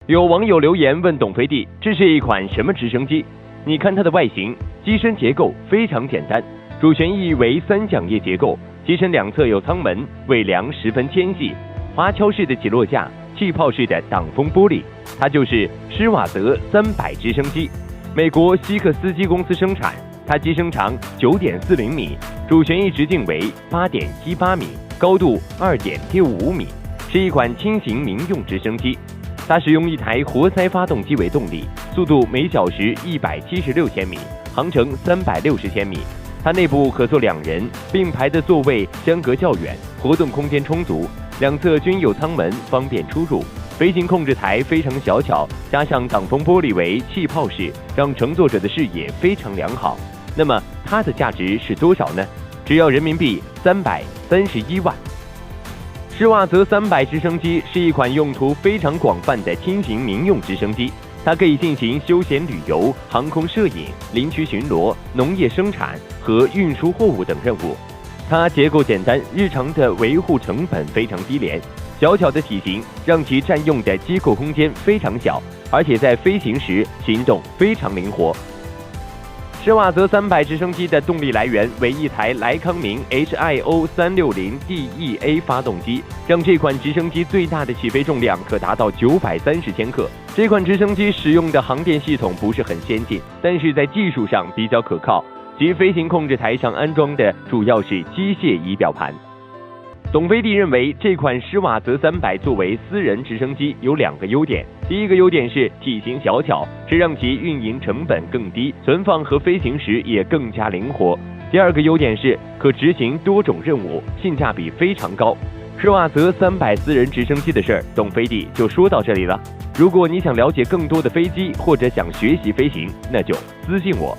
有网友留言问董飞弟，这是一款什么直升机？你看它的外形，机身结构非常简单，主旋翼为三桨叶结构，机身两侧有舱门，尾梁十分纤细，滑橇式的起落架，气泡式的挡风玻璃，它就是施瓦泽300直升机，美国希克斯基公司生产。它机身长9.40米，主旋翼直径为8.18米，高度2.65米，是一款轻型民用直升机。它使用一台活塞发动机为动力，速度每小时176千米，航程360千米。它内部可坐2人，并排的座位相隔较远，活动空间充足，两侧均有舱门，方便出入。飞行控制台非常小巧，加上挡风玻璃为气泡式，让乘坐者的视野非常良好。那么它的价值是多少呢？只要人民币331万。施瓦泽300直升机是一款用途非常广泛的轻型民用直升机，它可以进行休闲旅游、航空摄影、林区巡逻、农业生产和运输货物等任务。它结构简单，日常的维护成本非常低廉。小巧的体型让其占用的机构空间非常小，而且在飞行时行动非常灵活。施瓦泽300直升机的动力来源为一台莱康明 HIO 360DEA 发动机，让这款直升机最大的起飞重量可达到930千克。这款直升机使用的航电系统不是很先进，但是在技术上比较可靠，其飞行控制台上安装的主要是机械仪表盘。董飞弟认为，这款施瓦泽300作为私人直升机有2个优点。第一个优点是体型小巧，这让其运营成本更低，存放和飞行时也更加灵活。第二个优点是可执行多种任务，性价比非常高。施瓦泽300私人直升机的事儿，董飞弟就说到这里了。如果你想了解更多的飞机，或者想学习飞行，那就私信我。